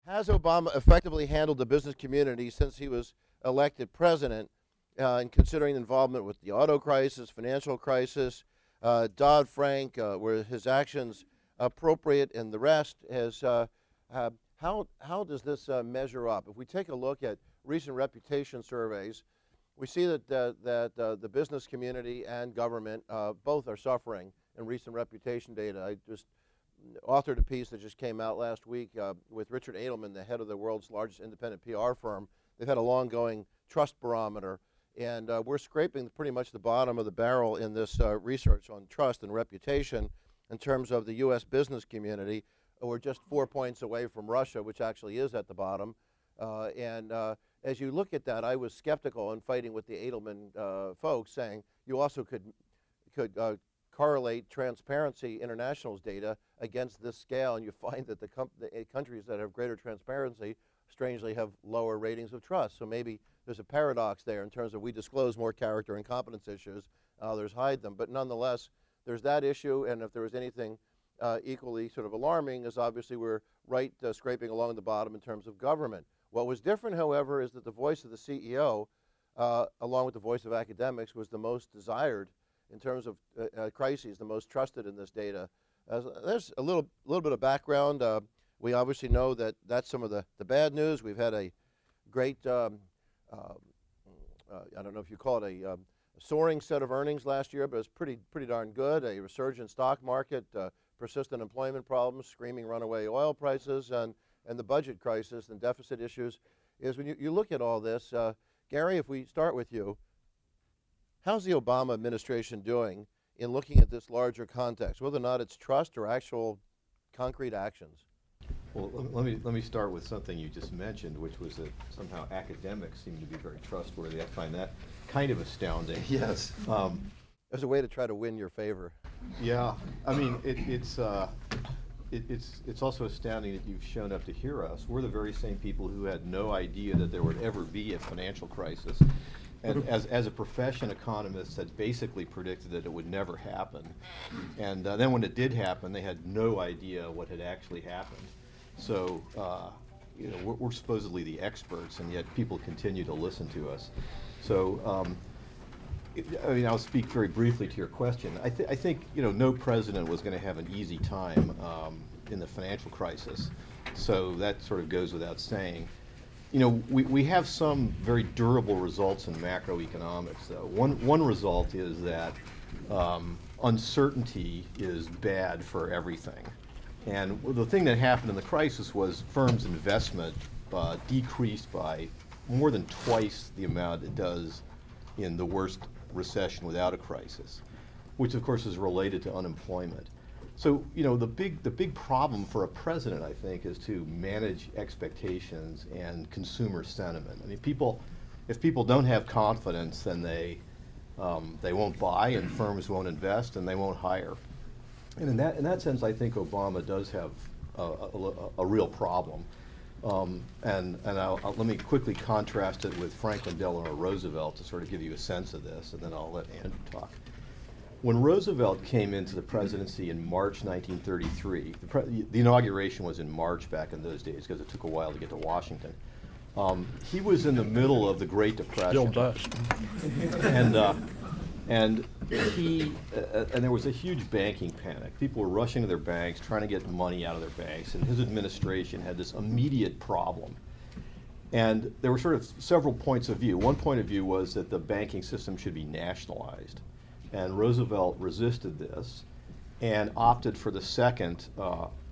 Has Obama effectively handled the business community since he was elected president, in considering involvement with the auto crisis, financial crisis, Dodd-Frank, were his actions appropriate, and the rest? How does this measure up? If we take a look at recent reputation surveys, we see that the business community and government both are suffering in recent reputation data. I just authored a piece that just came out last week with Richard Edelman, the head of the world's largest independent PR firm. They've had a long-going trust barometer, and we're scraping pretty much the bottom of the barrel in this research on trust and reputation in terms of the U.S. business community. We're just 4 points away from Russia, which actually is at the bottom. As you look at that, I was skeptical in fighting with the Edelman folks, saying you also could correlate Transparency International's data against this scale, and you find that the countries that have greater transparency strangely have lower ratings of trust. So maybe there's a paradox there in terms of we disclose more character and competence issues, others hide them. But nonetheless, there's that issue, and if there was anything equally sort of alarming, is obviously we're right scraping along the bottom in terms of government. What was different, however, is that the voice of the CEO, along with the voice of academics, was the most desired in terms of crises, the most trusted in this data. There's a little bit of background. We obviously know that that's some of the bad news. We've had a great, I don't know if you call it a soaring set of earnings last year, but it's pretty darn good. A resurgent stock market, persistent employment problems, screaming runaway oil prices, and the budget crisis and deficit issues. Is when you look at all this, Gary, if we start with you, how's the Obama administration doing in looking at this larger context, whether or not it's trust or actual concrete actions? Well, let me start with something you just mentioned, which was that somehow academics seem to be very trustworthy. I find that kind of astounding. Yes. As a way to try to win your favor. Yeah, I mean, it's also astounding that you've shown up to hear us. We're the very same people who had no idea that there would ever be a financial crisis. And as a profession, economists had basically predicted that it would never happen. And then when it did happen, they had no idea what had actually happened. So, you know, we're supposedly the experts, and yet people continue to listen to us. So, I mean, I'll speak very briefly to your question. I think, you know, no president was going to have an easy time in the financial crisis. So that sort of goes without saying. You know, we have some very durable results in macroeconomics, though. One result is that uncertainty is bad for everything. And the thing that happened in the crisis was firms' investment decreased by more than twice the amount it does in the worst recession without a crisis, which of course is related to unemployment. So, you know, the big problem for a president, I think, is to manage expectations and consumer sentiment. I mean, if people don't have confidence, then they won't buy, and firms won't invest, and they won't hire. And in that sense, I think Obama does have a real problem. And let me quickly contrast it with Franklin Delano Roosevelt to sort of give you a sense of this, and then I'll let Andrew talk. When Roosevelt came into the presidency in March 1933, the inauguration was in March back in those days because it took a while to get to Washington. He was in the middle of the Great Depression. Still does. And there was a huge banking panic. People were rushing to their banks, trying to get money out of their banks, and his administration had this immediate problem. And there were sort of several points of view. One point of view was that the banking system should be nationalized. And Roosevelt resisted this and opted for the second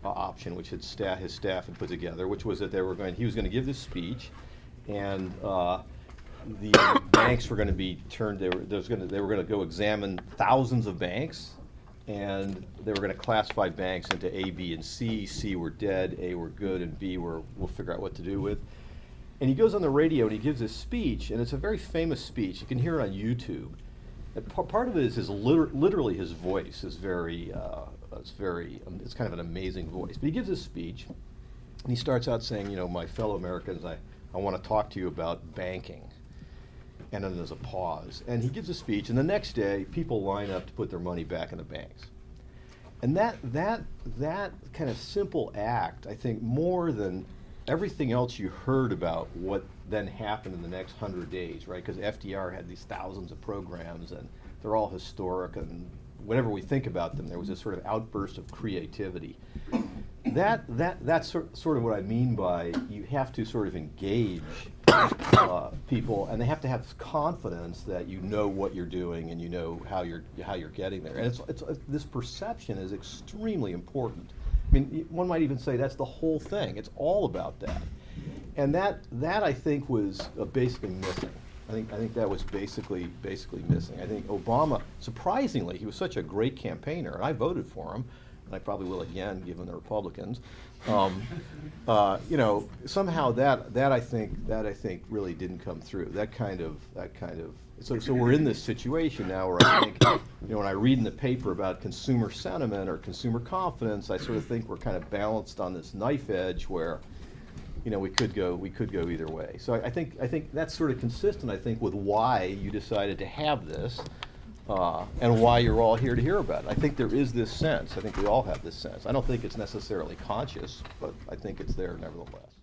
option, which his staff had put together, which was that he was going to give this speech, and the banks were going to be turned. They were going to go examine thousands of banks, and they were going to classify banks into A, B, and C. C were dead, A were good, and B we'll figure out what to do with. And he goes on the radio and he gives this speech, and it's a very famous speech. You can hear it on YouTube. And part of it is literally his voice is it's kind of an amazing voice. But he gives this speech, and he starts out saying, you know, my fellow Americans, I want to talk to you about banking. And then there's a pause. And he gives a speech, and the next day, people line up to put their money back in the banks. And that kind of simple act, I think, more than everything else you heard about what then happened in the next 100 days, right? Because FDR had these thousands of programs, and they're all historic, and whenever we think about them, there was this sort of outburst of creativity. That's sort of what I mean by you have to sort of engage people, and they have to have confidence that you know what you're doing and you know how you're getting there. And this perception is extremely important. I mean, one might even say that's the whole thing. It's all about that, and that I think was basically missing. I think that was basically missing. I think Obama, surprisingly, he was such a great campaigner, and I voted for him, and I probably will again, given the Republicans. You know, somehow that I think really didn't come through. That kind of. So we're in this situation now where I think, you know, when I read in the paper about consumer sentiment or consumer confidence, I sort of think we're kind of balanced on this knife edge where, you know, we could go either way. So I think that's sort of consistent, I think, with why you decided to have this, and why you're all here to hear about it. I think there is this sense. I think we all have this sense. I don't think it's necessarily conscious, but I think it's there nevertheless.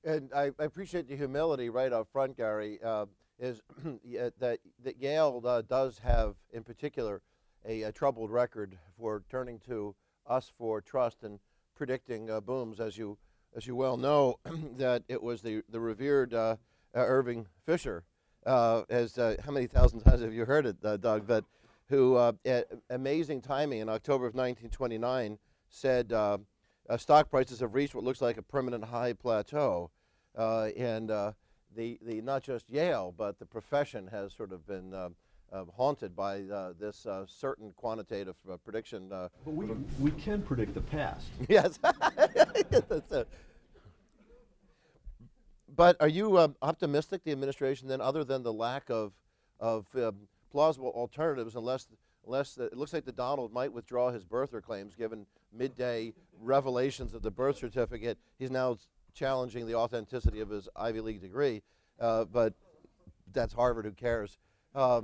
And I appreciate the humility right up front, Gary, is that Yale does have, in particular, a troubled record for turning to us for trust and predicting booms, as you well know, that it was the revered Irving Fisher, how many thousand times have you heard it, Doug, but who, amazing timing, in October of 1929, said stock prices have reached what looks like a permanent high plateau, and the not just Yale, but the profession has sort of been haunted by this certain quantitative prediction. But we can predict the past. Yes. But are you optimistic, the administration, then, other than the lack of plausible alternatives, unless it looks like the Donald might withdraw his birther claims, given midday revelations of the birth certificate? He's now challenging the authenticity of his Ivy League degree, but that's Harvard, who cares? But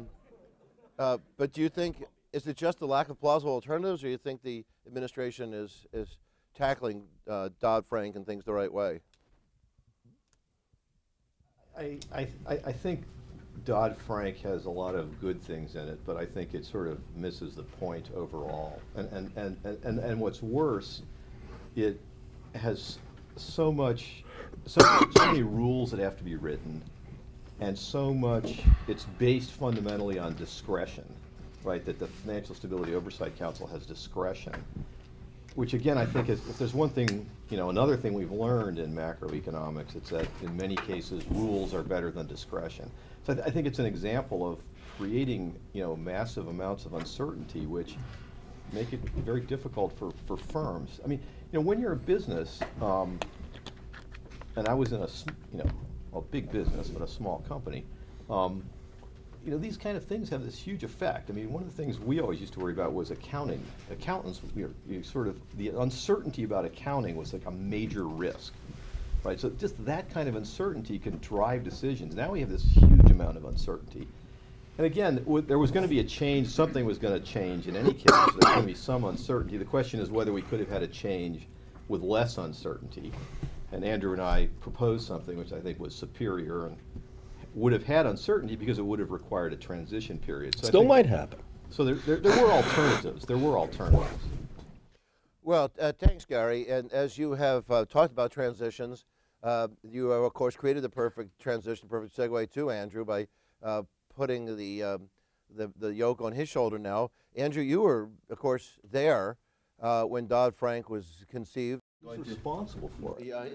do you think, is it just the lack of plausible alternatives, or do you think the administration is tackling Dodd-Frank and things the right way? I think Dodd-Frank has a lot of good things in it, but I think it sort of misses the point overall. And what's worse, it has so many rules that have to be written, and so much, it's based fundamentally on discretion, right? That the Financial Stability Oversight Council has discretion, which again, I think if there's one thing, you know, another thing we've learned in macroeconomics, it's that in many cases rules are better than discretion. So I think it's an example of creating, you know, massive amounts of uncertainty, which make it very difficult for firms. I mean, you know, when you're a business, and I was in a big business, but a small company, you know, these kind of things have this huge effect. I mean, one of the things we always used to worry about was accounting. Accountants, the uncertainty about accounting was like a major risk, right? So just that kind of uncertainty can drive decisions. Now we have this huge amount of uncertainty. And again, there was going to be a change, something was going to change in any case. There's going to be some uncertainty. The question is whether we could have had a change with less uncertainty. And Andrew and I proposed something which I think was superior and would have had uncertainty because it would have required a transition period. So Still might happen. So there were alternatives. There were alternatives. Well, thanks, Gary. And as you have talked about transitions, you have, of course, created the perfect transition, perfect segue to Andrew by putting the yoke on his shoulder now. Andrew, you were, of course, there when Dodd-Frank was conceived. Who's responsible for it? Yeah.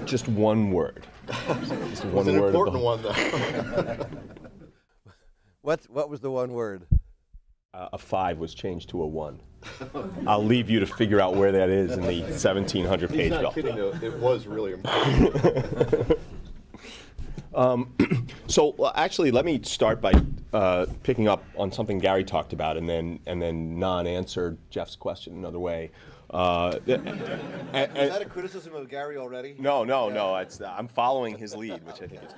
Just one word. Just one It's an word. important one, though. What was the one word? A 5 was changed to a 1. I'll leave you to figure out where that is in the 1,700 page He's bill. not kidding, though. It was really important. So actually, let me start by picking up on something Gary talked about, and then non-answer Jeff's question another way. Is that a criticism of Gary already? No. I'm following his lead, which I think is.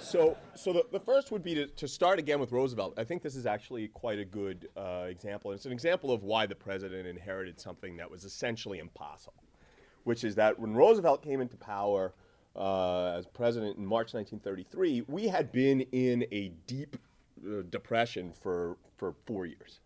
So the first would be to start again with Roosevelt. I think this is actually quite a good example. It's an example of why the president inherited something that was essentially impossible, which is that when Roosevelt came into power as president in March 1933, we had been in a deep depression for 4 years.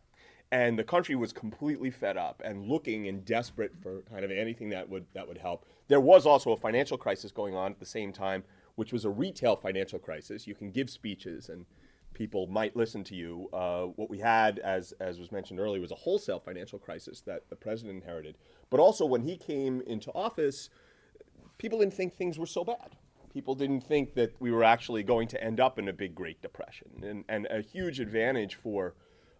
And the country was completely fed up and looking and desperate for kind of anything that would help. There was also a financial crisis going on at the same time, which was a retail financial crisis. You can give speeches and people might listen to you. What we had, as was mentioned earlier, was a wholesale financial crisis that the president inherited. But also when he came into office, people didn't think things were so bad. People didn't think that we were actually going to end up in a big Great Depression. And a huge advantage for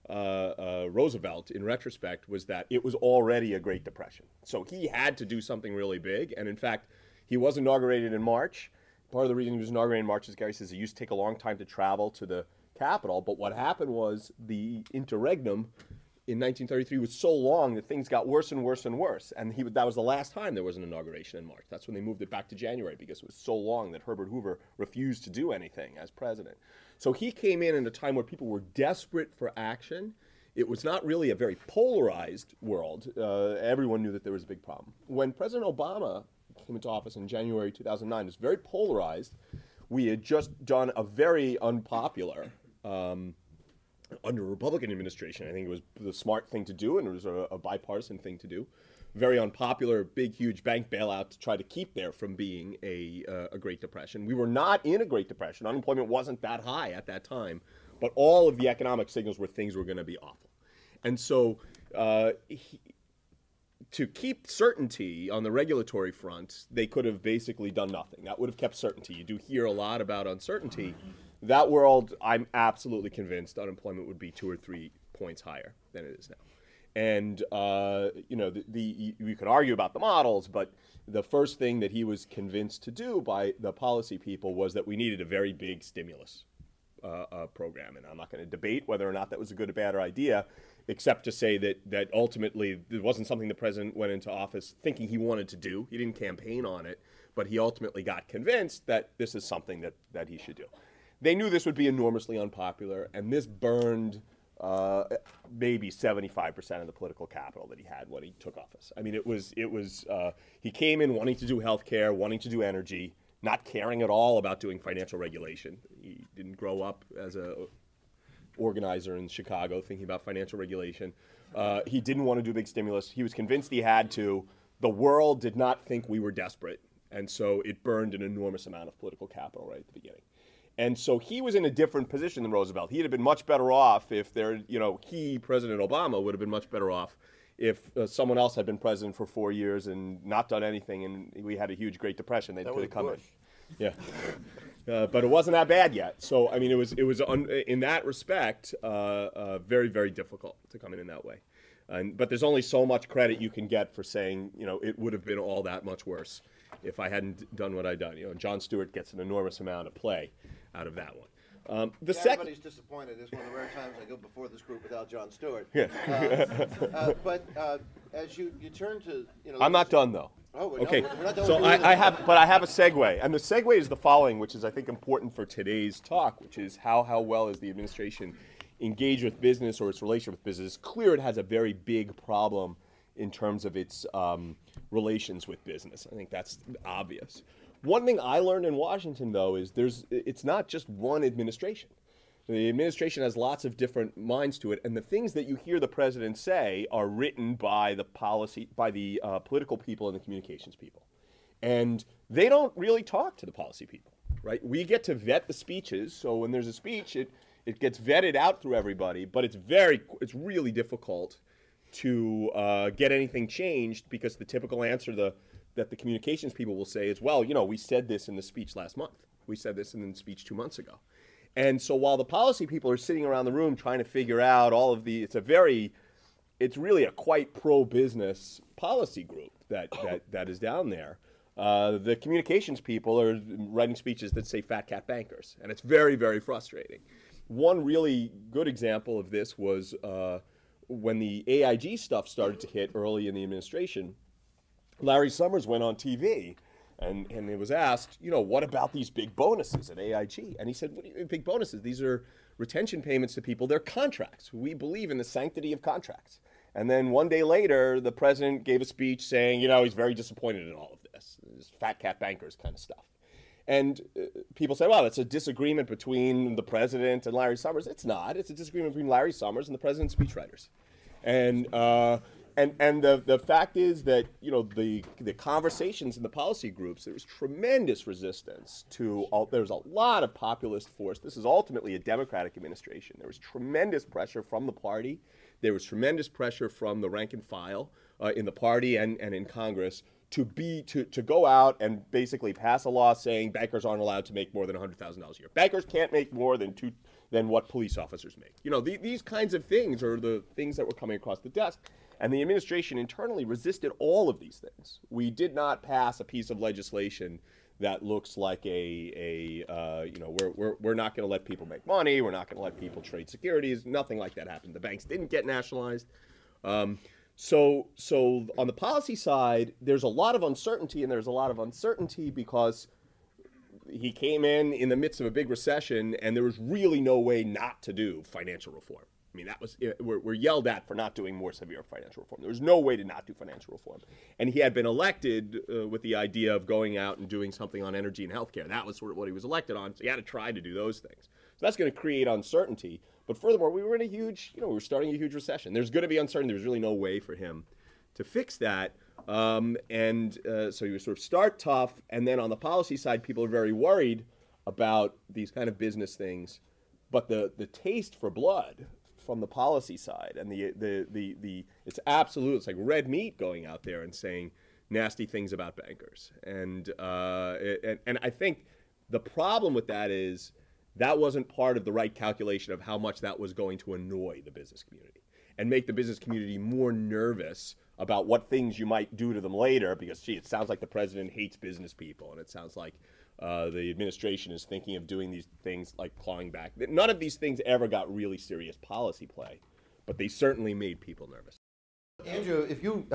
Roosevelt, in retrospect, was that it was already a Great Depression. So he had to do something really big. And in fact, he was inaugurated in March. Part of the reason he was inaugurated in March, as Gary says, it used to take a long time to travel to the Capitol. But what happened was the interregnum in 1933 was so long that things got worse and worse and worse. And that was the last time there was an inauguration in March. That's when they moved it back to January, because it was so long that Herbert Hoover refused to do anything as president. So he came in a time where people were desperate for action. It was not really a very polarized world. Everyone knew that there was a big problem. When President Obama came into office in January 2009, it was very polarized. We had just done a very unpopular, under a Republican administration, I think it was the smart thing to do, and it was a bipartisan thing to do. Very unpopular, big, huge bank bailout to try to keep there from being a Great Depression. We were not in a Great Depression. Unemployment wasn't that high at that time, but all of the economic signals were things were going to be awful. And so to keep certainty on the regulatory front, they could have basically done nothing. That would have kept certainty. You do hear a lot about uncertainty. That world, I'm absolutely convinced unemployment would be 2 or 3 points higher than it is now. And you know, we could argue about the models, but the first thing that he was convinced to do by the policy people was that we needed a very big stimulus program. And I'm not going to debate whether or not that was a good or bad idea, except to say that ultimately it wasn't something the president went into office thinking he wanted to do. He didn't campaign on it, but he ultimately got convinced that this is something that he should do. They knew this would be enormously unpopular, and this burned maybe 75% of the political capital that he had when he took office. I mean, he came in wanting to do healthcare, wanting to do energy, not caring at all about doing financial regulation. He didn't grow up as a organizer in Chicago thinking about financial regulation. He didn't want to do big stimulus. He was convinced he had to. The world did not think we were desperate, and so it burned an enormous amount of political capital right at the beginning. And so he was in a different position than Roosevelt. He'd have been much better off if President Obama would have been much better off if someone else had been president for 4 years and not done anything, and we had a huge Great Depression. They could have come in. Yeah, but it wasn't that bad yet. So I mean, it was in that respect very, very difficult to come in that way. But there's only so much credit you can get for saying, you know, it would have been all that much worse if I hadn't done what I'd done. You know, Jon Stewart gets an enormous amount of play out of that one. Everybody's disappointed. It's one of the rare times I go before this group without Jon Stewart. Yeah. But as you turn to, you know, I'm not done though. Oh, okay. No, we're not done so with you I have a segue, and the segue is the following, which is I think important for today's talk, which is how well is the administration engaged with business or its relationship with business. It's clear it has a very big problem in terms of its relations with business. I think that's obvious. One thing I learned in Washington, though, is it's not just one administration. The administration has lots of different minds to it, and the things that you hear the president say are written by the political people and the communications people. And they don't really talk to the policy people, right? We get to vet the speeches, so when there's a speech, it gets vetted out through everybody, but it's really difficult to get anything changed, because the typical answer that the communications people will say is, well, you know, we said this in the speech last month. We said this in the speech 2 months ago. And so while the policy people are sitting around the room trying to figure out all of it's really a quite pro-business policy group that is down there. The communications people are writing speeches that say fat cat bankers, and it's very, very frustrating. One really good example of this was when the AIG stuff started to hit early in the administration. Larry Summers went on TV and it was asked, you know, what about these big bonuses at AIG? And he said, what do you mean big bonuses? These are retention payments to people. They're contracts. We believe in the sanctity of contracts. And then one day later, the president gave a speech saying, you know, he's very disappointed in all of this fat cat bankers kind of stuff. And people say, well, it's a disagreement between the president and Larry Summers. It's not. It's a disagreement between Larry Summers and the president's speechwriters. And the fact is that, you know, the conversations in the policy groups, there was tremendous resistance to there's a lot of populist force. This is ultimately a Democratic administration. There was tremendous pressure from the party. There was tremendous pressure from the rank and file in the party and in Congress to go out and basically pass a law saying bankers aren't allowed to make more than $100,000 a year. Bankers can't make more than what police officers make. You know, these kinds of things are the things that were coming across the desk. And the administration internally resisted all of these things. We did not pass a piece of legislation that looks like you know, we're not going to let people make money, we're not going to let people trade securities. Nothing like that happened. The banks didn't get nationalized. So on the policy side, there's a lot of uncertainty, and there's a lot of uncertainty because he came in the midst of a big recession, and there was really no way not to do financial reform. I mean, we're yelled at for not doing more severe financial reform. There was no way to not do financial reform. And he had been elected with the idea of going out and doing something on energy and healthcare. That was sort of what he was elected on, so he had to try to do those things. So that's going to create uncertainty. But furthermore, we were in we were starting a huge recession. There's going to be uncertainty. There's really no way for him to fix that. So he would sort of start tough, and then on the policy side, people are very worried about these kind of business things. But the taste for blood from the policy side, and it's absolute, it's like red meat going out there and saying nasty things about bankers. And I think the problem with that is that wasn't part of the right calculation of how much that was going to annoy the business community and make the business community more nervous about what things you might do to them later, because, gee, it sounds like the president hates business people, and it sounds like the administration is thinking of doing these things like clawing back. None of these things ever got really serious policy play, but they certainly made people nervous. Andrew, if you,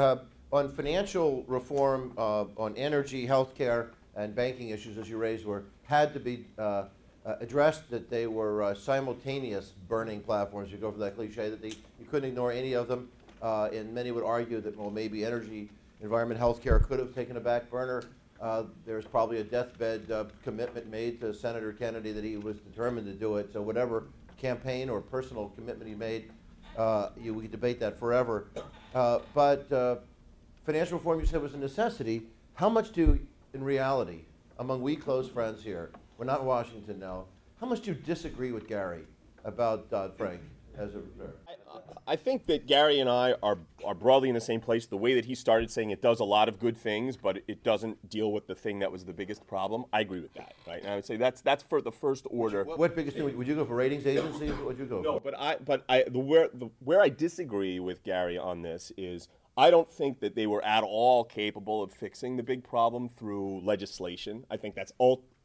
on financial reform, on energy, healthcare, and banking issues, as you raised, had to be addressed, that they were simultaneous burning platforms. You go for that cliche that you couldn't ignore any of them, and many would argue that, well, maybe energy, environment, healthcare could have taken a back burner. There's probably a deathbed commitment made to Senator Kennedy that he was determined to do it. So whatever campaign or personal commitment he made, we could debate that forever. But financial reform, you said, was a necessity. How much do, in reality, among we close friends here, we're not in Washington now, how much do you disagree with Gary about Dodd-Frank as a... I think that Gary and I are broadly in the same place. The way that he started saying it does a lot of good things, but it doesn't deal with the thing that was the biggest problem, I agree with that, right? And I would say that's for the first order. What biggest thing? Would you go for ratings agencies? What would you go for? No, where I disagree with Gary on this is I don't think that they were at all capable of fixing the big problem through legislation. I think that's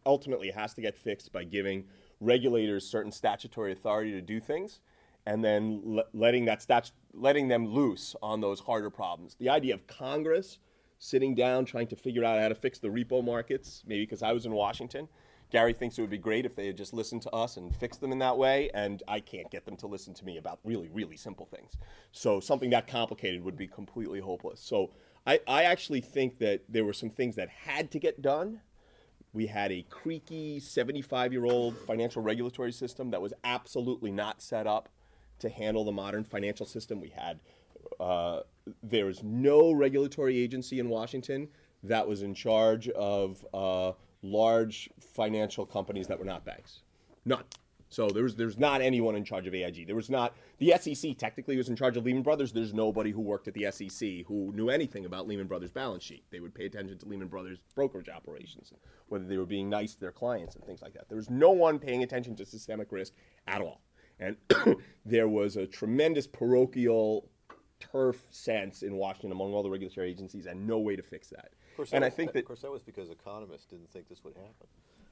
ultimately has to get fixed by giving regulators certain statutory authority to do things, and then letting them loose on those harder problems. The idea of Congress sitting down trying to figure out how to fix the repo markets, maybe because I was in Washington, Gary thinks it would be great if they had just listened to us and fixed them in that way, and I can't get them to listen to me about really, really simple things. So something that complicated would be completely hopeless. So I actually think that there were some things that had to get done. We had a creaky 75-year-old financial regulatory system that was absolutely not set up to handle the modern financial system. We had, there was no regulatory agency in Washington that was in charge of large financial companies that were not banks. None. So there's not anyone in charge of AIG. There was not, the SEC technically was in charge of Lehman Brothers. There's nobody who worked at the SEC who knew anything about Lehman Brothers' balance sheet. They would pay attention to Lehman Brothers' brokerage operations, whether they were being nice to their clients and things like that. There was no one paying attention to systemic risk at all. And there was a tremendous parochial turf sense in Washington among all the regulatory agencies, and no way to fix that. Of course, that was because economists didn't think this would happen.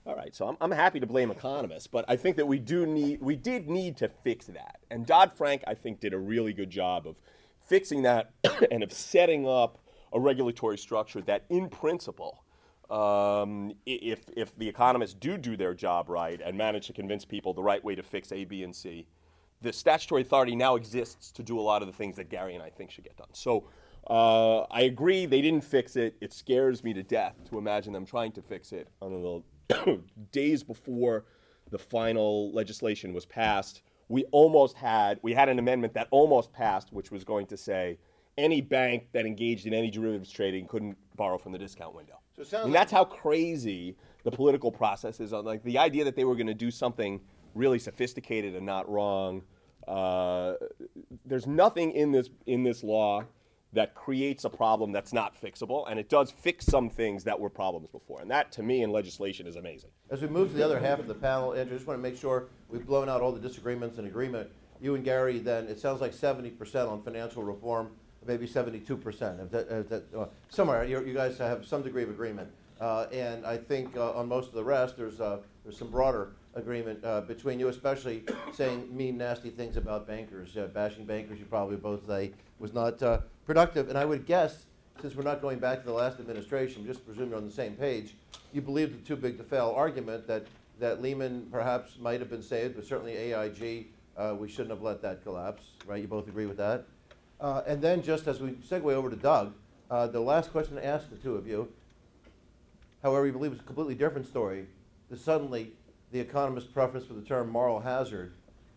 All right, so I'm happy to blame economists, but I think that we did need to fix that. And Dodd-Frank, I think, did a really good job of fixing that and of setting up a regulatory structure that, in principle, if the economists do their job right and manage to convince people the right way to fix A, B, and C, the statutory authority now exists to do a lot of the things that Gary and I think should get done. So I agree they didn't fix it. It scares me to death to imagine them trying to fix it on the days before the final legislation was passed. We had an amendment that almost passed, which was going to say any bank that engaged in any derivatives trading couldn't borrow from the discount window. So it sounds and that's how crazy the political process is. On like the idea that they were going to do something really sophisticated and not wrong. There's nothing in this law that creates a problem that's not fixable, and it does fix some things that were problems before. And that, to me, in legislation is amazing. As we move to the other half of the panel, Andrew, I just want to make sure we've blown out all the disagreements and agreement. You and Gary, then, it sounds like 70% on financial reform, maybe 72%. Somewhere, you guys have some degree of agreement. And I think on most of the rest, there's some broader agreement between you, especially saying mean, nasty things about bankers. Bashing bankers, you probably both say, was not productive. And I would guess, since we're not going back to the last administration, just presume you're on the same page, you believe the too big to fail argument that Lehman perhaps might have been saved, but certainly AIG, we shouldn't have let that collapse, right? You both agree with that? And then just as we segue over to Doug, the last question to ask the two of you, however you believe it's a completely different story, is suddenly the economist's preference for the term moral hazard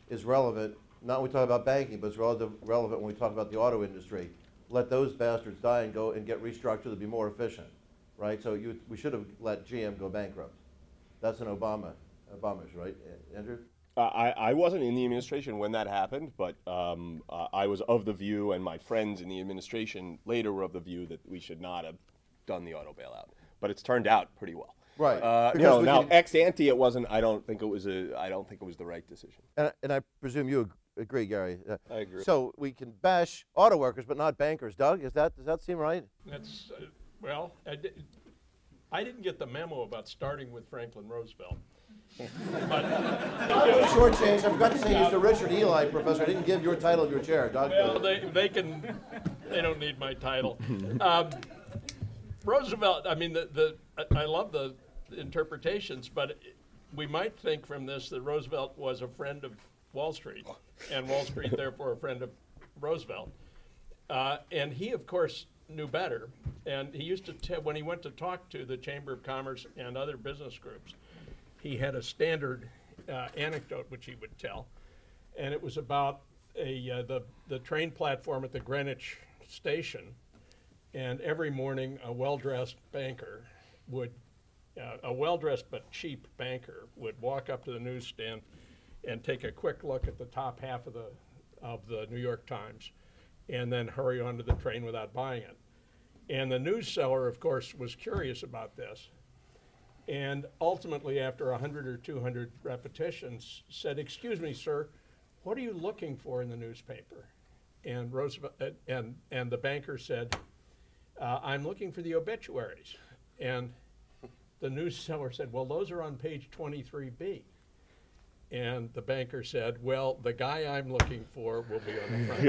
is relevant, not when we talk about banking, but it's relevant when we talk about the auto industry. Let those bastards die and go and get restructured to be more efficient, right? So we should have let GM go bankrupt. That's an Obama's, right, Andrew? I wasn't in the administration when that happened, but I was of the view, and my friends in the administration later were of the view that we should not have done the auto bailout. But it's turned out pretty well. Right. Now ex ante, it wasn't. I don't think it was the right decision. And I presume you agree, Gary. I agree. So we can bash auto workers, but not bankers. Doug, does that seem right? That's well, I didn't get the memo about starting with Franklin Roosevelt. But Short change. I forgot to say he's the Richard Eli professor. I didn't give your title of your chair, Doug. well, they don't need my title. Roosevelt. I mean, I love the interpretations, but we might think from this that Roosevelt was a friend of Wall Street, and Wall Street therefore a friend of Roosevelt. And he, of course, knew better. And he used to when he went to talk to the Chamber of Commerce and other business groups, he had a standard anecdote which he would tell, and it was about the train platform at the Greenwich station. And every morning, a well-dressed banker would, a well-dressed but cheap banker would walk up to the newsstand and take a quick look at the top half of the New York Times, and then hurry onto the train without buying it. And the news seller, of course, was curious about this, and ultimately, after 100 or 200 repetitions, said, "Excuse me, sir, what are you looking for in the newspaper?" And Roosevelt and the banker said, "I'm looking for the obituaries." And the news seller said, "Well, those are on page 23B. And the banker said, "Well, the guy I'm looking for will be on the front."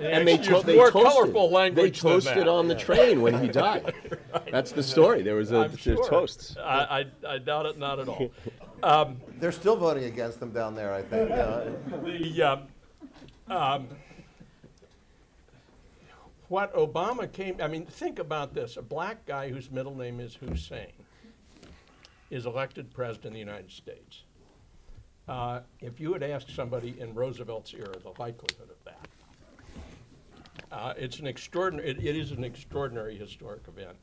And they colorful language. They toasted on the train when he died. Right. That's the story. There was toasts. I doubt it not at all. They're still voting against them down there, I think. What Obama I mean, think about this. A black guy whose middle name is Hussein is elected president of the United States. If you had asked somebody in Roosevelt's era the likelihood of that, it is an extraordinary historic event.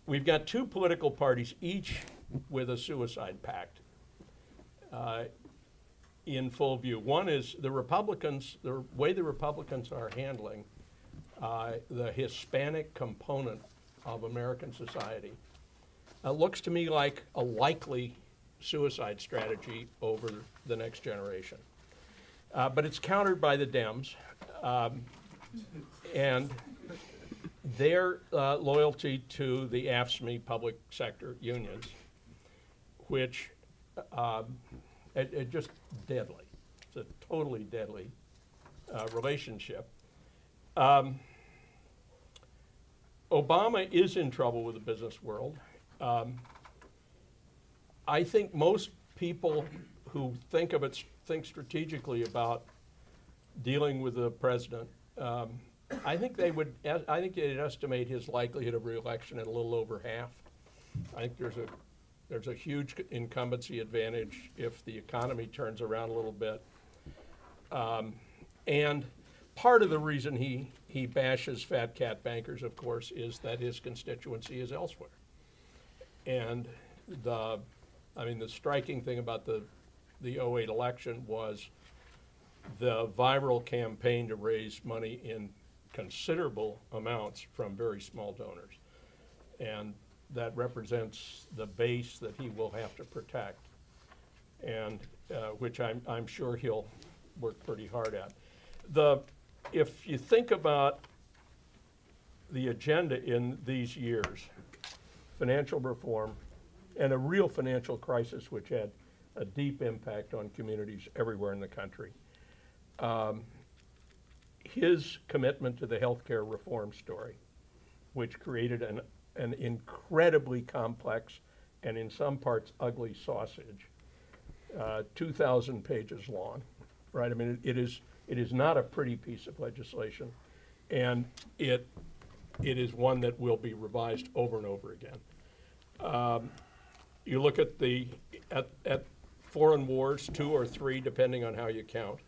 We've got two political parties, each with a suicide pact in full view. One is the Republicans, the way the Republicans are handling the Hispanic component of American society looks to me like a likely suicide strategy over the next generation. But it's countered by the Dems and their loyalty to the AFSCME public sector unions, which it just deadly. It's a totally deadly relationship. Obama is in trouble with the business world. I think most people who think of it think strategically about dealing with the president. I think they'd estimate his likelihood of reelection at a little over half. I think there's a huge incumbency advantage if the economy turns around a little bit. And part of the reason he bashes fat cat bankers, of course, is that his constituency is elsewhere. And the striking thing about the '08 election was the viral campaign to raise money in considerable amounts from very small donors. And that represents the base that he will have to protect, and which I'm sure he'll work pretty hard at. If you think about the agenda in these years, financial reform and a real financial crisis which had a deep impact on communities everywhere in the country. His commitment to the healthcare reform story, which created an incredibly complex and in some parts ugly sausage, 2,000 pages long, right? I mean, it is not a pretty piece of legislation, and it is one that will be revised over and over again. You look at at foreign wars, 2 or 3, depending on how you count.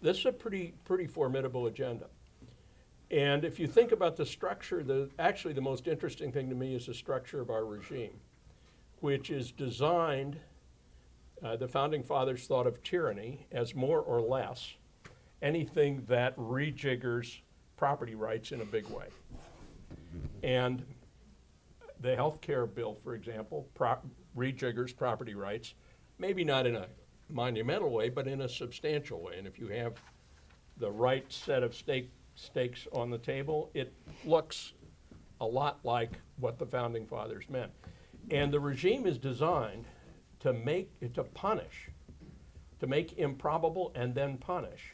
This is a pretty formidable agenda. And if you think about the structure, actually the most interesting thing to me is the structure of our regime, which is designed, the Founding Fathers thought of tyranny as more or less anything that rejiggers property rights in a big way. And the health care bill, for example, rejiggers property rights, maybe not in a monumental way, but in a substantial way. And if you have the right set of stakes on the table, it looks a lot like what the Founding Fathers meant. And the regime is designed to make improbable and then punish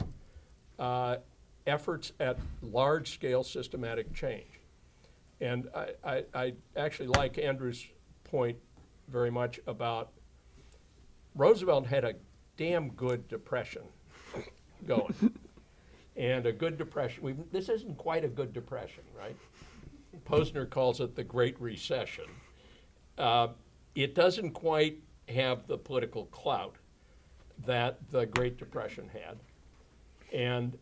efforts at large-scale systematic change. And I actually like Andrew's point very much about Roosevelt had a damn good depression going. And a good depression, this isn't quite a good depression, right? Posner calls it the Great Recession. It doesn't quite have the political clout that the Great Depression had. And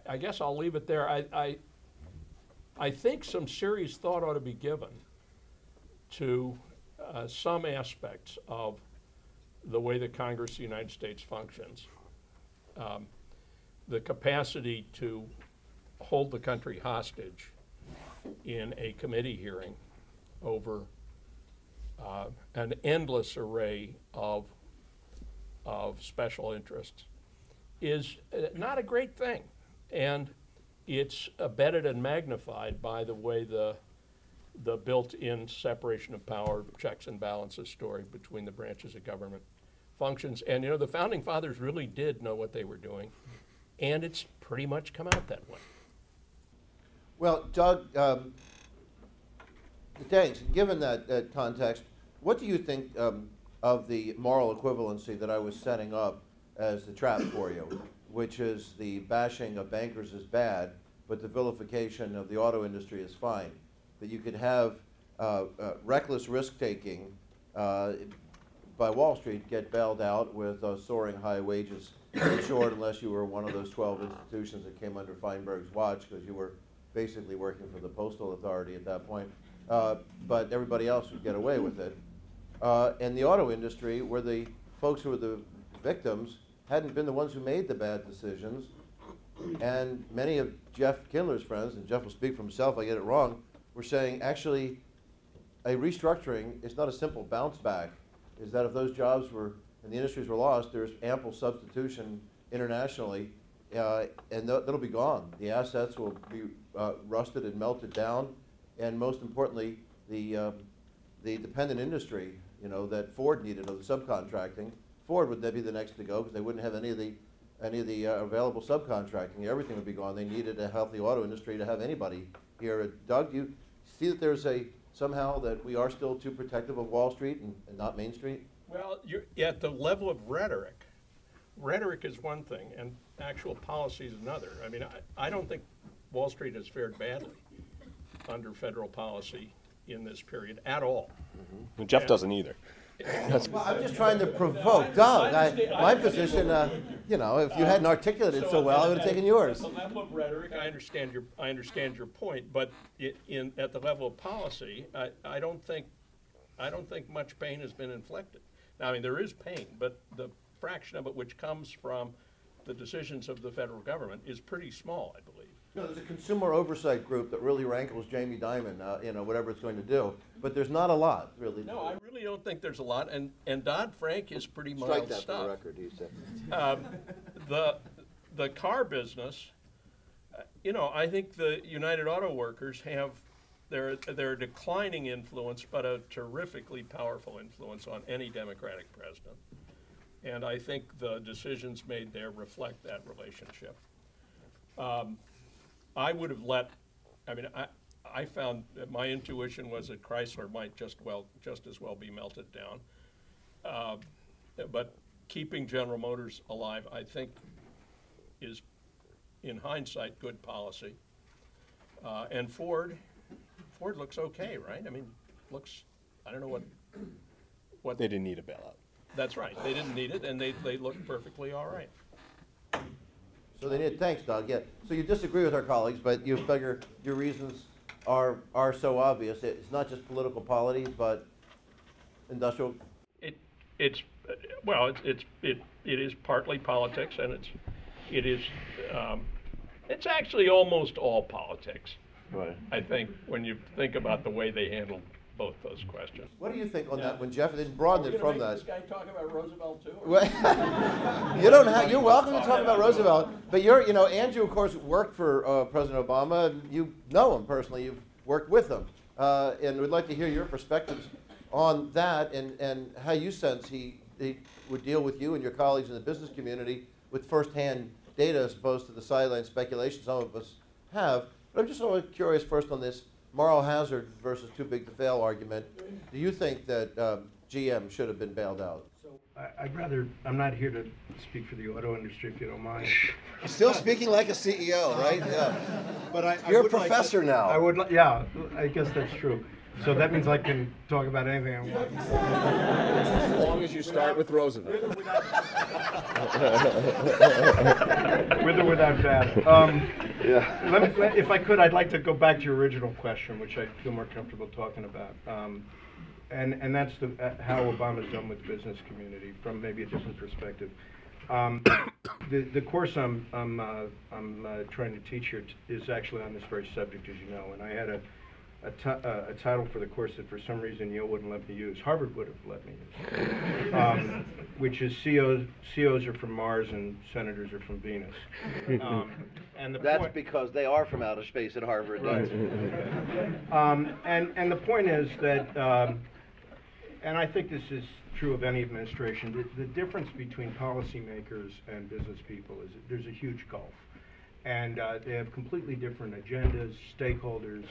I guess I'll leave it there. I think some serious thought ought to be given to some aspects of the way the Congress of the United States functions. The capacity to hold the country hostage in a committee hearing over an endless array of special interests is not a great thing. And it's abetted and magnified by the way the built-in separation of power, checks and balances story between the branches of government functions. And you know, the Founding Fathers really did know what they were doing, and it's pretty much come out that way. Well, Doug, thanks. Given that context, what do you think of the moral equivalency that I was setting up as the trap for you, which is the bashing of bankers is bad, but the vilification of the auto industry is fine? That you could have reckless risk-taking by Wall Street get bailed out with soaring high wages, insured unless you were one of those 12 institutions that came under Feinberg's watch, because you were basically working for the Postal Authority at that point. But everybody else would get away with it. And the auto industry, where the folks who were the victims hadn't been the ones who made the bad decisions. And many of Jeff Kindler's friends, and Jeff will speak for himself if I get it wrong, were saying actually a restructuring is not a simple bounce back, is that if those jobs were and the industries were lost, there's ample substitution internationally, and that'll be gone. The assets will be rusted and melted down, and most importantly, the dependent industry, you know, that Ford needed of the subcontracting. Ford would be the next to go because they wouldn't have any of the available subcontracting. Everything would be gone. They needed a healthy auto industry to have anybody here. Doug, do you see that there's somehow that we are still too protective of Wall Street and not Main Street? Well, you're at the level of rhetoric. Rhetoric is one thing, and actual policy is another. I mean, I don't think Wall Street has fared badly under federal policy in this period at all. Well, Jeff doesn't either. Well, I'm just trying to provoke. Doug, my position, you know, if you hadn't articulated it so well, I would have taken yours. At the level of rhetoric, I understand your point, but at the level of policy, I don't think much pain has been inflicted. Now, I mean, there is pain, but the fraction of it which comes from the decisions of the federal government is pretty small, I believe. No, there's a consumer oversight group that really rankles Jamie Dimon, you know, whatever it's going to do. But there's not a lot, really. No, I really don't think there's a lot. And Dodd-Frank is pretty mild Strike that stuff. for the record, he said. The car business, you know, I think the United Auto Workers have their declining influence, but a terrifically powerful influence on any Democratic president. And I think the decisions made there reflect that relationship. I would have I found that my intuition was that Chrysler might just as well be melted down. But keeping General Motors alive, I think, is, in hindsight, good policy. And Ford looks okay, right? I mean, I don't know what They didn't need a bailout. That's right. They didn't need it, and they look perfectly all right. So they did. Thanks, Doug. Yeah. So you disagree with our colleagues, but you figure your reasons are so obvious. It's not just political polity, but industrial. It is partly politics, and it's actually almost all politics. Right. I think when you think about the way they handled both those questions. What do you think on that? When Jeff didn't broaden it from that. This guy talk about Roosevelt too? You don't have. You're welcome to talk about Roosevelt, but Andrew, of course, worked for President Obama. You know him personally. You've worked with him, and we'd like to hear your perspectives on that and how you sense he would deal with you and your colleagues in the business community with firsthand data as opposed to the sideline speculation some of us have. But I'm just sort of curious first on this moral hazard versus too big to fail argument. Do you think that GM should have been bailed out? So I'm not here to speak for the auto industry, if you don't mind. Still speaking like a CEO, right? Yeah. But You're a professor now. Yeah, I guess that's true. So that means I can talk about anything I want. As long as you start with Roosevelt. With or without that. Yeah. If I could, I'd like to go back to your original question, which I feel more comfortable talking about. And that's how Obama's done with the business community from maybe a different perspective. The course I'm trying to teach here is actually on this very subject, as you know, and I had a title for the course that for some reason Yale wouldn't let me use. Harvard would have let me use, which is COs are from Mars and senators are from Venus. And that's because they are from outer space at Harvard. Right. And the point is that, and I think this is true of any administration, the difference between policymakers and business people is that there's a huge gulf. And they have completely different agendas, stakeholders,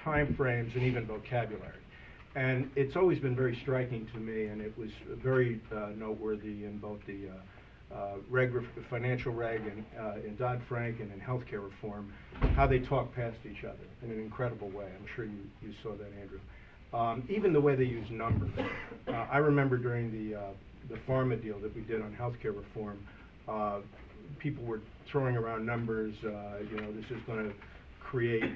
time frames, and even vocabulary. And it's always been very striking to me, and it was very noteworthy in both the financial reg and in Dodd-Frank and in healthcare reform, how they talk past each other in an incredible way. I'm sure you saw that, Andrew. Even the way they use numbers. I remember during the pharma deal that we did on healthcare reform, people were throwing around numbers, this is going to create,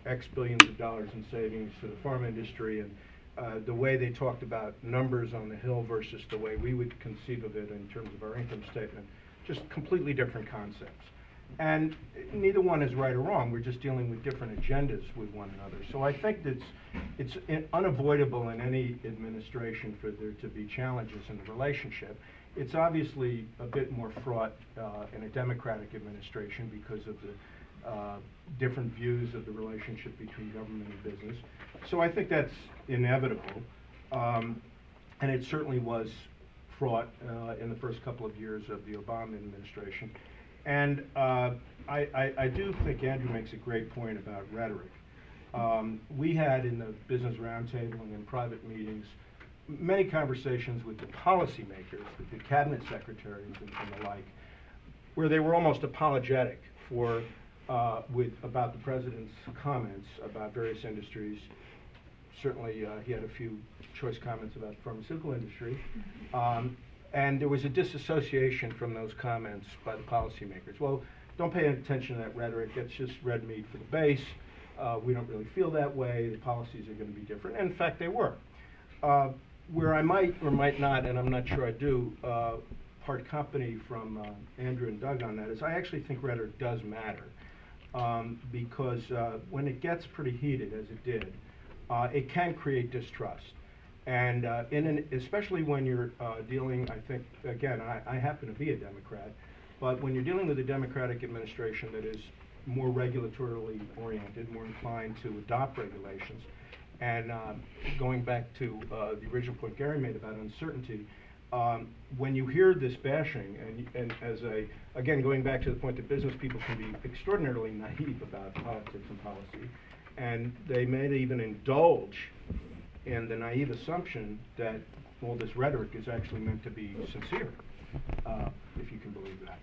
X billions of dollars in savings to the pharma industry, and the way they talked about numbers on the Hill versus the way we would conceive of it in terms of our income statement, just completely different concepts. And neither one is right or wrong, we're just dealing with different agendas with one another. So I think that it's unavoidable in any administration for there to be challenges in the relationship. It's obviously a bit more fraught in a Democratic administration because of the different views of the relationship between government and business. So I think that's inevitable. And it certainly was fraught in the first couple of years of the Obama administration. And I do think Andrew makes a great point about rhetoric. We had in the business roundtable and in private meetings many conversations with the policymakers, with the cabinet secretaries and the like, where they were almost apologetic for about the president's comments about various industries. Certainly, he had a few choice comments about the pharmaceutical industry, and there was a disassociation from those comments by the policymakers. Well, don't pay attention to that rhetoric. It's just red meat for the base. We don't really feel that way. The policies are going to be different. And in fact, they were. Where I might or might not, and I'm not sure I do, part company from Andrew and Doug on that is I actually think rhetoric does matter, because when it gets pretty heated, as it did, it can create distrust. And especially when you're dealing, I think, again, I happen to be a Democrat, but when you're dealing with a Democratic administration that is more regulatorily oriented, more inclined to adopt regulations, and going back to the original point Gary made about uncertainty, when you hear this bashing, and again, going back to the point that business people can be extraordinarily naive about politics and policy, and they may even indulge in the naive assumption that all this rhetoric is actually meant to be sincere, if you can believe that.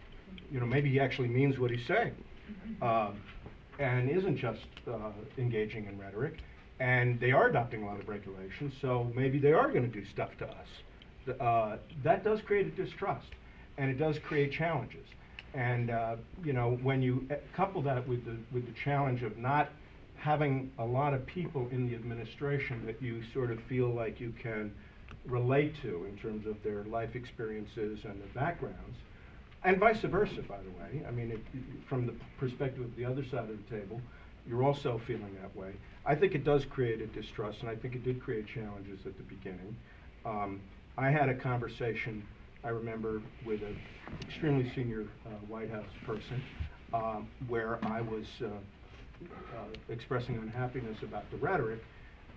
You know, maybe he actually means what he's saying, and isn't just engaging in rhetoric. And they are adopting a lot of regulations, so maybe they are going to do stuff to us. That does create a distrust, and it does create challenges. And you know, when you couple that with the challenge of not having a lot of people in the administration that you sort of feel like you can relate to in terms of their life experiences and their backgrounds, and vice versa, by the way. I mean, from the perspective of the other side of the table, you're also feeling that way. I think it does create a distrust, and I think it did create challenges at the beginning. I had a conversation, I remember, with an extremely senior White House person, where I was expressing unhappiness about the rhetoric,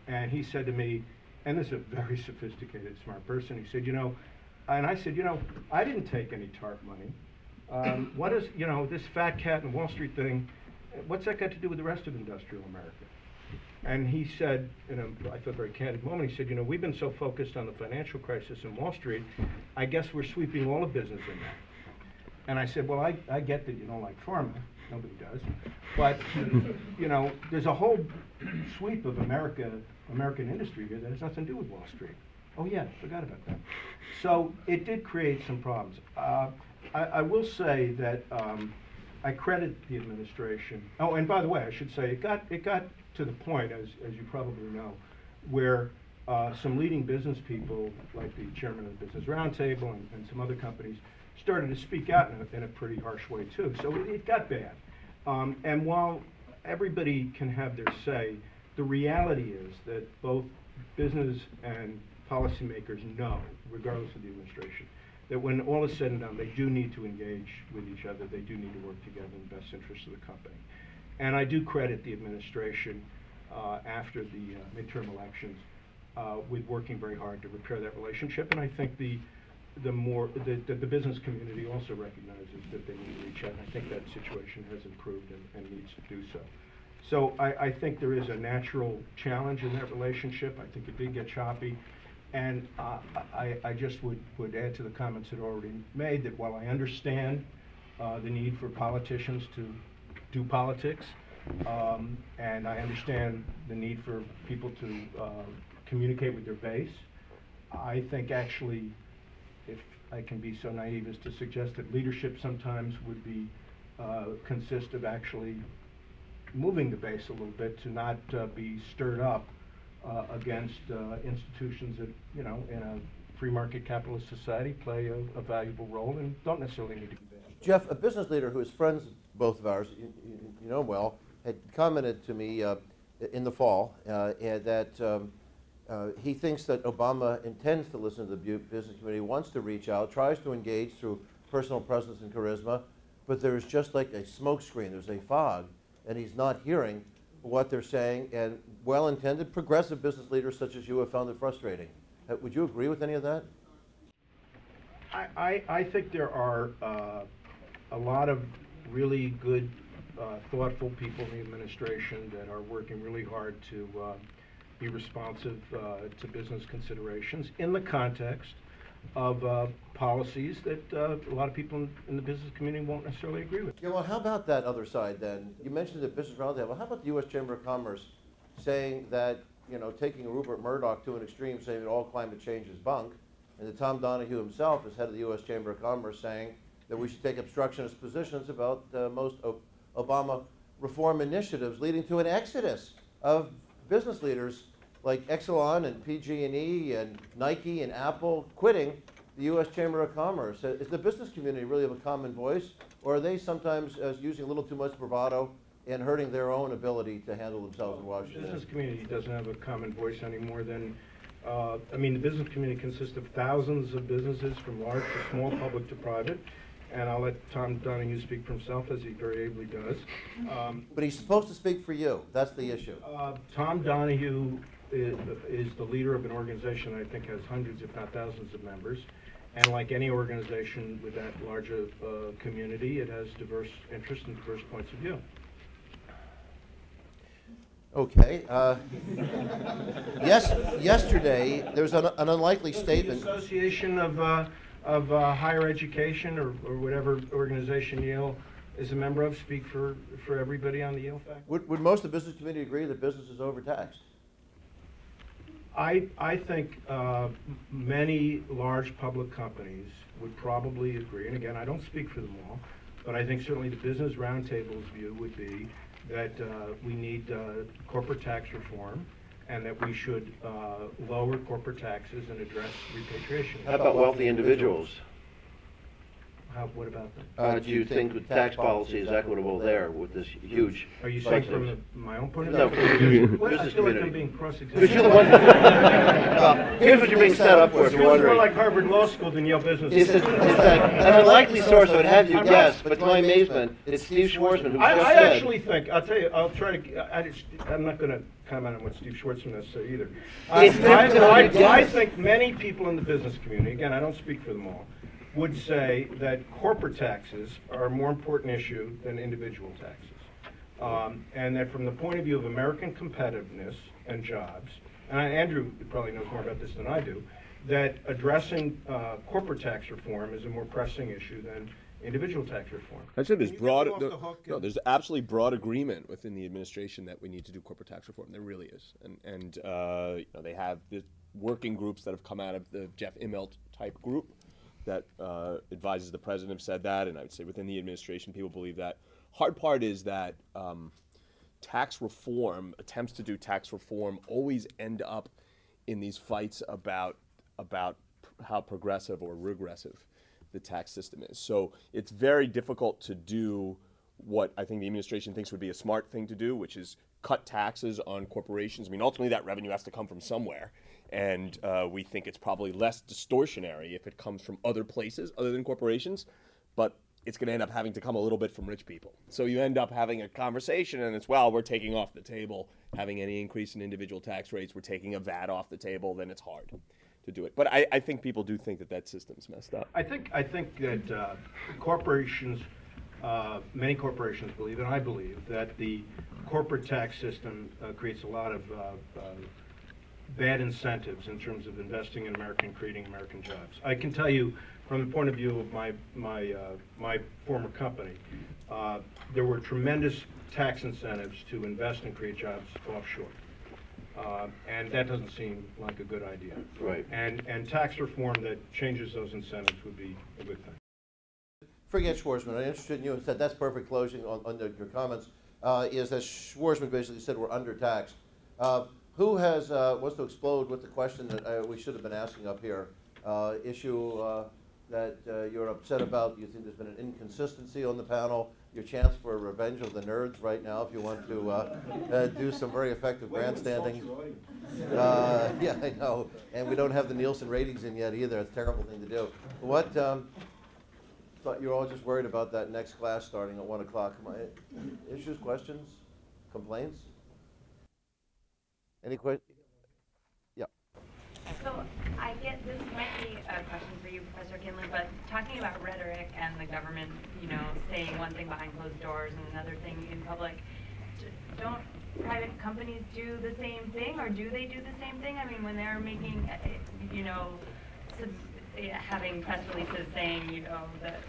and he said to me, and this is a very sophisticated, smart person, he said, you know, and I said, you know, I didn't take any TARP money. What is, you know, this fat cat and Wall Street thing, what's that got to do with the rest of industrial America? And he said, in a, I thought, very candid moment, he said, you know, we've been so focused on the financial crisis in Wall Street, I guess we're sweeping all of business in there. And I said, well, I get that you don't like pharma, nobody does, but, you know, there's a whole sweep of American industry here that has nothing to do with Wall Street. Oh yeah, forgot about that. So it did create some problems. I will say that I credit the administration. Oh, and by the way, I should say, it got to the point, as you probably know, where some leading business people, like the chairman of the Business Roundtable and some other companies, started to speak out in a pretty harsh way too. So it got bad. And while everybody can have their say, the reality is that both business and policymakers know, regardless of the administration, that when all is said and done, they do need to engage with each other. They do need to work together in the best interest of the company. And I do credit the administration after the midterm elections with working very hard to repair that relationship. And I think the business community also recognizes that they need to reach out. And I think that situation has improved and needs to do so. So I think there is a natural challenge in that relationship. I think it did get choppy. And I just would add to the comments that are already made that while I understand the need for politicians to do politics, and I understand the need for people to communicate with their base, I think actually, if I can be so naive as to suggest that leadership sometimes would be consist of actually moving the base a little bit to not be stirred up against institutions that, you know, in a free market capitalist society play a valuable role and don't necessarily need to be banned. Jeff, a business leader who is friends, both of ours, you know well, had commented to me in the fall that he thinks that Obama intends to listen to the business community, wants to reach out, tries to engage through personal presence and charisma, but there's just like a smoke screen, there's a fog, and he's not hearing what they're saying, and well-intended progressive business leaders such as you have found it frustrating. Would you agree with any of that? I think there are a lot of really good thoughtful people in the administration that are working really hard to be responsive to business considerations in the context of policies that a lot of people in the business community won't necessarily agree with. Yeah, well, how about that other side then? You mentioned the business roundtable. Well, how about the U.S. Chamber of Commerce saying that, you know, taking Rupert Murdoch to an extreme, saying that all climate change is bunk, and that Tom Donahue himself, as head of the U.S. Chamber of Commerce, saying that we should take obstructionist positions about most Obama reform initiatives, leading to an exodus of business leaders like Exelon and PG&E and Nike and Apple quitting the U.S. Chamber of Commerce. Is the business community really of a common voice, or are they sometimes using a little too much bravado and hurting their own ability to handle themselves in Washington? The business community doesn't have a common voice any more than, I mean, the business community consists of thousands of businesses from large to small, public to private. And I'll let Tom Donahue speak for himself, as he very ably does. But he's supposed to speak for you. That's the issue. Tom Donahue is the leader of an organization I think has hundreds, if not thousands, of members. And like any organization with that larger community, it has diverse interests and diverse points of view. Okay. Yesterday, there was an unlikely statement. The Association of Higher Education or whatever organization Yale is a member of speak for everybody on the Yale faculty? Would most of the business community agree that business is overtaxed? I think many large public companies would probably agree, and again, I don't speak for them all, but I think certainly the Business Roundtable's view would be that we need corporate tax reform, and that we should lower corporate taxes and address repatriation. How about wealthy individuals? What about them? Do you think the tax policy is equitable there with this huge? Are you saying from my own point of view? No, Well, I business feel like community. I'm being cross-examined. Because you're the one. Well, here's what you're being set up for if you're It's more wondering. like Harvard Law School than Yale Business It's School. an unlikely source, I would have you guess, but to my amazement, it's Steve Schwarzman who just I said. actually think, I'll tell you, I'll try to, I'm not going to comment on what Steve Schwartzman has to say either. It's difficult to I guess. think many people in the business community, again, I don't speak for them all, would say that corporate taxes are a more important issue than individual taxes. And that from the point of view of American competitiveness and jobs, and Andrew probably knows more about this than I do, that addressing corporate tax reform is a more pressing issue than individual tax reform. I'd say there's Can you broad, get them off the hook no, and- there's absolutely broad agreement within the administration that we need to do corporate tax reform. There really is, and you know, they have the working groups that have come out of the Jeff Immelt type group that advises the president have said that, and I would say within the administration people believe that. Hard part is that tax reform, attempts to do tax reform, always end up in these fights about how progressive or regressive the tax system is. So it's very difficult to do what I think the administration thinks would be a smart thing to do, which is cut taxes on corporations. I mean, ultimately that revenue has to come from somewhere, and we think it's probably less distortionary if it comes from other places other than corporations, but it's going to end up having to come a little bit from rich people. So you end up having a conversation, and it's, well, we're taking off the table having any increase in individual tax rates, we're taking a VAT off the table, then it's hard to do it. But I think people do think that that system's messed up. I think that corporations, many corporations believe, and I believe, that the corporate tax system creates a lot of bad incentives in terms of investing in America and creating American jobs. I can tell you, from the point of view of my former company, there were tremendous tax incentives to invest and create jobs offshore. And that doesn't seem like a good idea. Right. And tax reform that changes those incentives would be a good thing. Forget Schwarzman. I'm interested in you and said that's perfect closing on your comments. Is that Schwarzman basically said we're undertaxed. Who has wants to explode with the question that we should have been asking up here? Issue that you're upset about. You think there's been an inconsistency on the panel. Your chance for revenge of the nerds right now, if you want to do some very effective grandstanding. Yeah, I know. And we don't have the Nielsen ratings in yet either. It's a terrible thing to do. What? Thought you were all just worried about that next class starting at 1 o'clock. Issues, questions, complaints? Any questions? Yeah. So I get this might be a question for you, Professor Kinlan, but talking about rhetoric and the government, you know, saying one thing behind closed doors and another thing in public. Don't private companies do the same thing, or do they do the same thing? I mean, when they're making, you know, having press releases saying, you know, that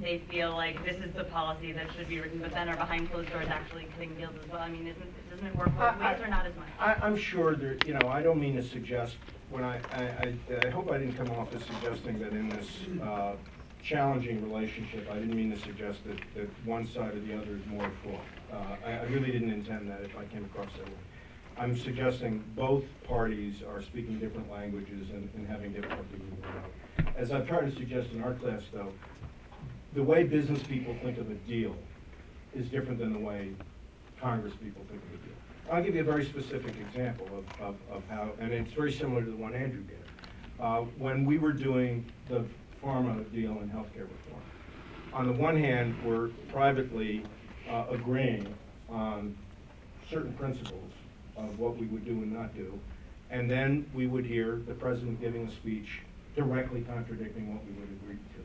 they feel like this is the policy that should be written, but then are behind closed doors actually cutting deals as well. I mean, doesn't it work both ways, or not as much? I'm sure there, you know, I don't mean to suggest, when I hope I didn't come off as suggesting that in this challenging relationship, I didn't mean to suggest that one side or the other is more at fault. I really didn't intend that if I came across that way. I'm suggesting both parties are speaking different languages and having difficulty moving out. As I've tried to suggest in our class, though, the way business people think of a deal is different than the way Congress people think of a deal. I'll give you a very specific example of how, and it's very similar to the one Andrew gave. When we were doing the pharma deal in healthcare reform, on the one hand, we're privately agreeing on certain principles of what we would do and not do, and then we would hear the president giving a speech directly contradicting what we would agree to.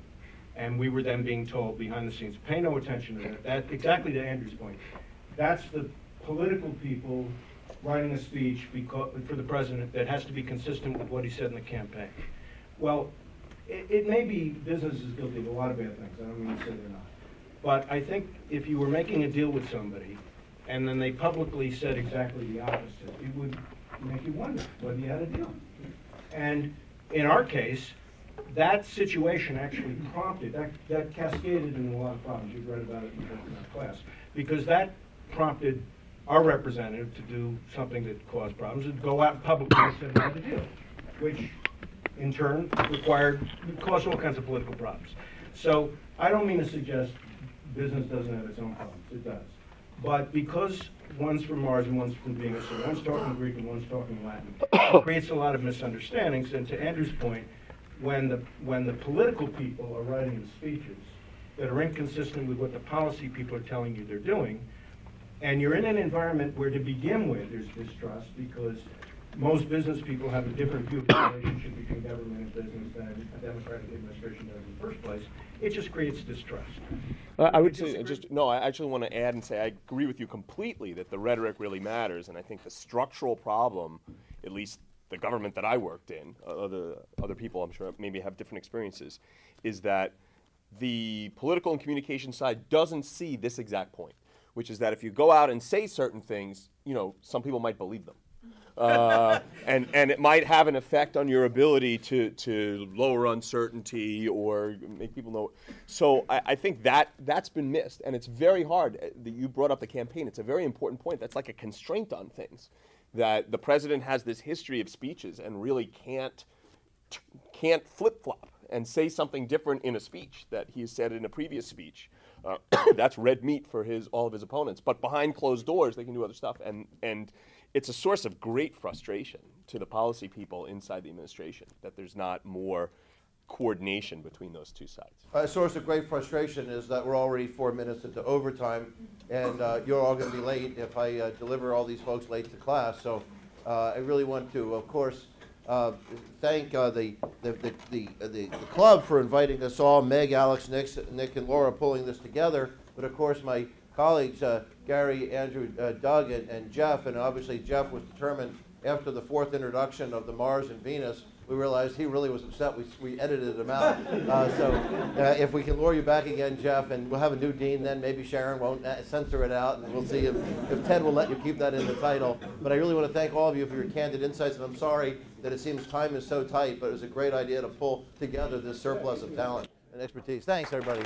And we were then being told behind the scenes, pay no attention to that. Exactly to Andrew's point. That's the political people writing a speech for the president that has to be consistent with what he said in the campaign. Well, it may be business is guilty of a lot of bad things. I don't mean to say they're not. But I think if you were making a deal with somebody and then they publicly said exactly the opposite, it would make you wonder whether you had a deal. And in our case, that situation actually prompted, that cascaded into a lot of problems. You've read about it in our class. Because that prompted our representative to do something that caused problems, and go out publicly and say we had a deal, which in turn caused all kinds of political problems. So I don't mean to suggest business doesn't have its own problems. It does. But because one's from Mars and one's from Venus, or one's talking Greek and one's talking Latin, it creates a lot of misunderstandings. And to Andrew's point, when the political people are writing the speeches that are inconsistent with what the policy people are telling you they're doing, and you're in an environment where to begin with there's distrust because most business people have a different view of the relationship between government and business than a democratic administration does in the first place, it just creates distrust. I would say, I actually want to add and say I agree with you completely that the rhetoric really matters, and I think the structural problem, at least the government that I worked in, other people I'm sure maybe have different experiences, is that the political and communication side doesn't see this exact point, which is that if you go out and say certain things, you know, some people might believe them. And it might have an effect on your ability to lower uncertainty or make people know. So I think that's been missed, and it's very hard. You brought up the campaign. It's a very important point. That's like a constraint on things, that the president has this history of speeches and really can't flip-flop and say something different in a speech that he has said in a previous speech. That's red meat for all of his opponents. But behind closed doors, they can do other stuff. And it's a source of great frustration to the policy people inside the administration that there's not more coordination between those two sides. A source of great frustration is that we're already 4 minutes into overtime, and you're all going to be late if I deliver all these folks late to class. So I really want to, of course, thank the club for inviting us all, Meg, Alex, Nick, and Laura pulling this together, but of course my colleagues, Gary, Andrew, Doug, and Jeff, and obviously Jeff was determined after the fourth introduction of the Mars and Venus, we realized he really was upset. We edited him out. So if we can lure you back again, Jeff, and we'll have a new dean then, maybe Sharon won't censor it out, and we'll see if Ted will let you keep that in the title. But I really want to thank all of you for your candid insights, and I'm sorry that it seems time is so tight, but it was a great idea to pull together this surplus of talent and expertise. Thanks, everybody.